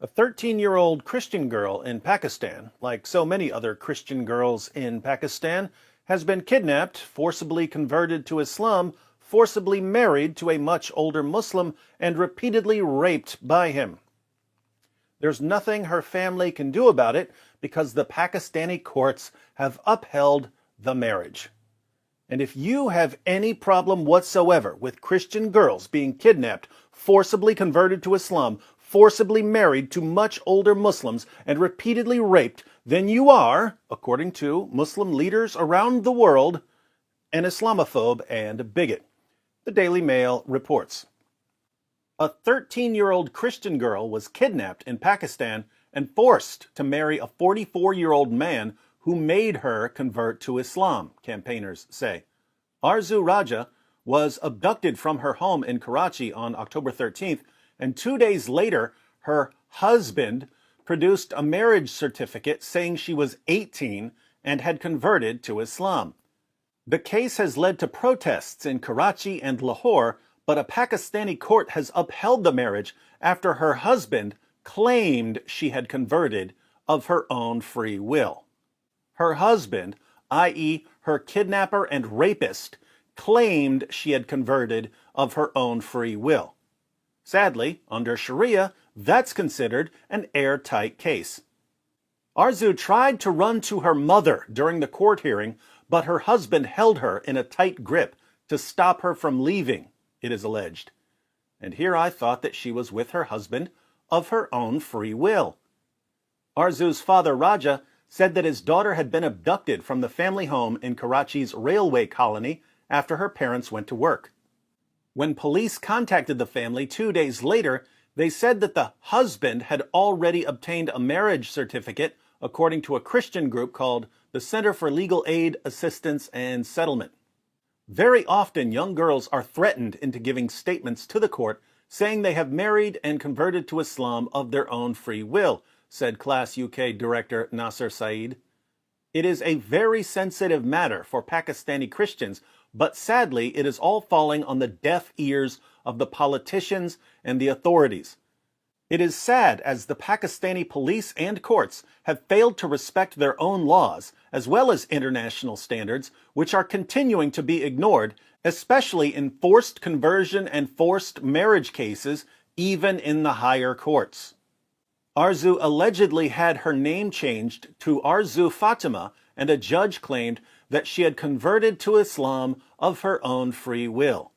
A 13-year-old Christian girl in Pakistan, like so many other Christian girls in Pakistan, has been kidnapped, forcibly converted to Islam, forcibly married to a much older Muslim, and repeatedly raped by him. There's nothing her family can do about it because the Pakistani courts have upheld the marriage. And if you have any problem whatsoever with Christian girls being kidnapped, forcibly converted to Islam, forcibly married to much older Muslims, and repeatedly raped, then you are, according to Muslim leaders around the world, an Islamophobe and a bigot. The Daily Mail reports. A 13-year-old Christian girl was kidnapped in Pakistan and forced to marry a 44-year-old man who made her convert to Islam, campaigners say. Arzoo Raja was abducted from her home in Karachi on October 13th, and 2 days later, her husband produced a marriage certificate saying she was 18 and had converted to Islam. The case has led to protests in Karachi and Lahore, but a Pakistani court has upheld the marriage after her husband claimed she had converted of her own free will. Her husband, i.e., her kidnapper and rapist, claimed she had converted of her own free will. Sadly, under Sharia, that's considered an airtight case. Arzoo tried to run to her mother during the court hearing, but her husband held her in a tight grip to stop her from leaving, it is alleged. And here I thought that she was with her husband of her own free will. Arzoo's father, Raja, said that his daughter had been abducted from the family home in Karachi's railway colony after her parents went to work. When police contacted the family 2 days later, they said that the husband had already obtained a marriage certificate according to a Christian group called the Center for Legal Aid, Assistance, and Settlement. Very often, young girls are threatened into giving statements to the court saying they have married and converted to Islam of their own free will, said Class UK Director Nasser Saeed. It is a very sensitive matter for Pakistani Christians, but sadly it is all falling on the deaf ears of the politicians and the authorities. It is sad as the Pakistani police and courts have failed to respect their own laws, as well as international standards, which are continuing to be ignored, especially in forced conversion and forced marriage cases, even in the higher courts. Arzoo allegedly had her name changed to Arzoo Fatima, and a judge claimed that she had converted to Islam of her own free will.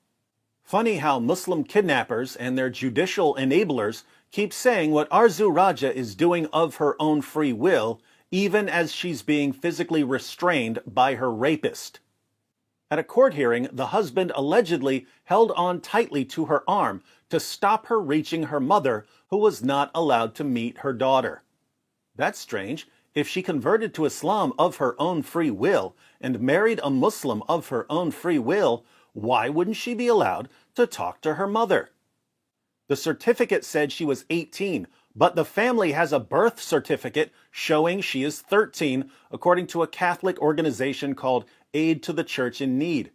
Funny how Muslim kidnappers and their judicial enablers keep saying what Arzoo Raja is doing of her own free will, even as she's being physically restrained by her rapist. At a court hearing, the husband allegedly held on tightly to her arm to stop her reaching her mother, who was not allowed to meet her daughter. That's strange. If she converted to Islam of her own free will and married a Muslim of her own free will, why wouldn't she be allowed to talk to her mother? The certificate said she was 18, but the family has a birth certificate showing she is 13, according to a Catholic organization called Aid to the Church in Need.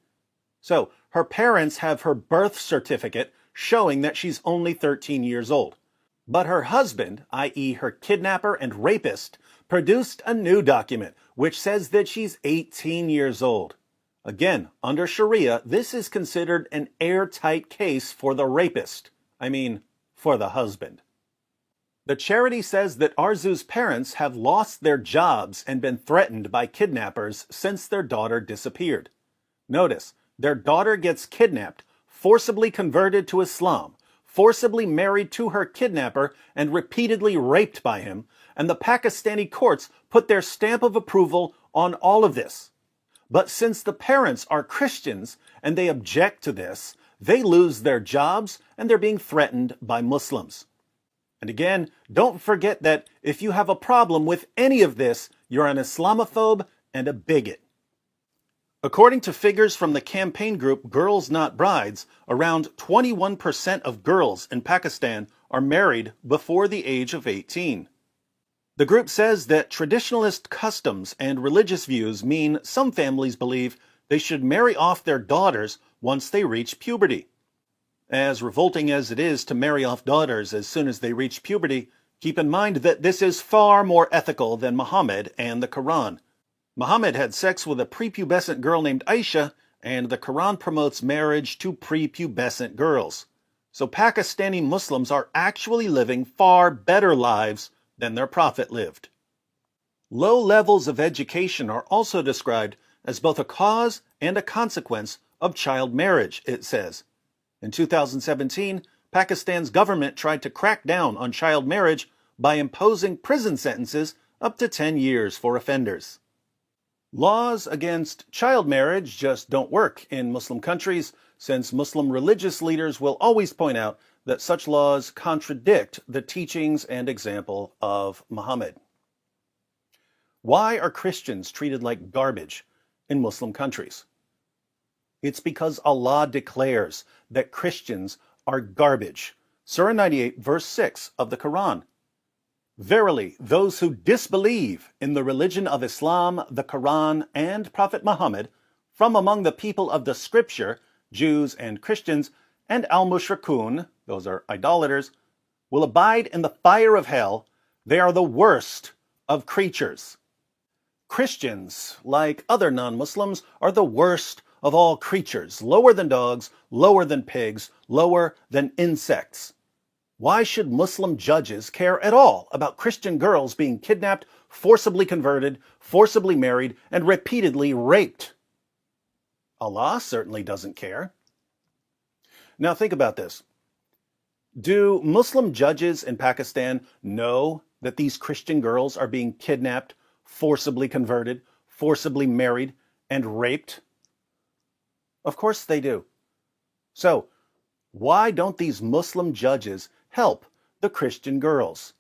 So, her parents have her birth certificate showing that she's only 13 years old. But her husband, i.e. her kidnapper and rapist, produced a new document which says that she's 18 years old. Again, under Sharia, this is considered an airtight case for the rapist. For the husband. The charity says that Arzoo's parents have lost their jobs and been threatened by kidnappers since their daughter disappeared. Notice, their daughter gets kidnapped, forcibly converted to Islam, forcibly married to her kidnapper, and repeatedly raped by him, and the Pakistani courts put their stamp of approval on all of this. But since the parents are Christians and they object to this, they lose their jobs and they're being threatened by Muslims. And again, don't forget that if you have a problem with any of this, you're an Islamophobe and a bigot. According to figures from the campaign group Girls Not Brides, around 21% of girls in Pakistan are married before the age of 18. The group says that traditionalist customs and religious views mean some families believe they should marry off their daughters once they reach puberty. As revolting as it is to marry off daughters as soon as they reach puberty, Keep in mind that this is far more ethical than Muhammad and the Quran. Muhammad had sex with a prepubescent girl named Aisha, and the Quran promotes marriage to prepubescent girls. So Pakistani Muslims are actually living far better lives than their prophet lived. Low levels of education are also described as both a cause and a consequence of child marriage, it says. In 2017, Pakistan's government tried to crack down on child marriage by imposing prison sentences up to 10 years for offenders. Laws against child marriage just don't work in Muslim countries, since Muslim religious leaders will always point out that such laws contradict the teachings and example of Muhammad. Why are Christians treated like garbage in Muslim countries? It's because Allah declares that Christians are garbage. Surah 98, verse 6 of the Quran. Verily, those who disbelieve in the religion of Islam, the Quran, and Prophet Muhammad, from among the people of the Scripture, Jews and Christians, and al-mushrikun, those are idolaters, will abide in the fire of hell. They are the worst of creatures. Christians, like other non-Muslims, are the worst of all creatures, lower than dogs, lower than pigs, lower than insects. Why should Muslim judges care at all about Christian girls being kidnapped, forcibly converted, forcibly married, and repeatedly raped? Allah certainly doesn't care. Now think about this. Do Muslim judges in Pakistan know that these Christian girls are being kidnapped, forcibly converted, forcibly married, and raped? Of course they do. So, why don't these Muslim judges help the Christian girls?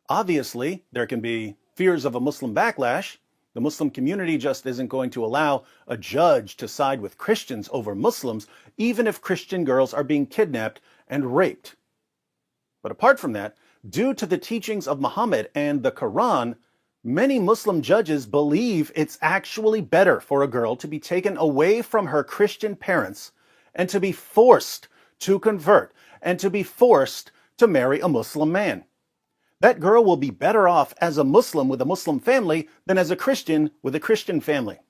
Obviously, there can be fears of a Muslim backlash. The Muslim community just isn't going to allow a judge to side with Christians over Muslims, even if Christian girls are being kidnapped and raped. But apart from that, due to the teachings of Muhammad and the Quran, many Muslim judges believe it's actually better for a girl to be taken away from her Christian parents and to be forced to convert and to be forced to marry a Muslim man. That girl will be better off as a Muslim with a Muslim family than as a Christian with a Christian family.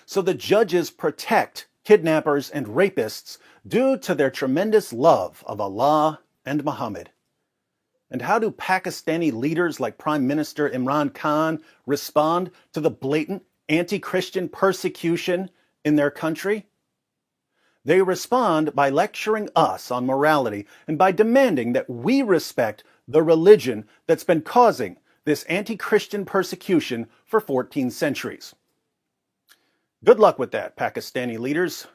So the judges protect kidnappers and rapists due to their tremendous love of Allah and Muhammad. And how do Pakistani leaders like Prime Minister Imran Khan respond to the blatant anti-Christian persecution in their country? They respond by lecturing us on morality and by demanding that we respect the religion that's been causing this anti-Christian persecution for 14 centuries. Good luck with that, Pakistani leaders.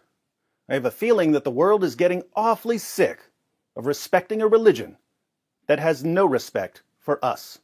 I have a feeling that the world is getting awfully sick of respecting a religion that has no respect for us.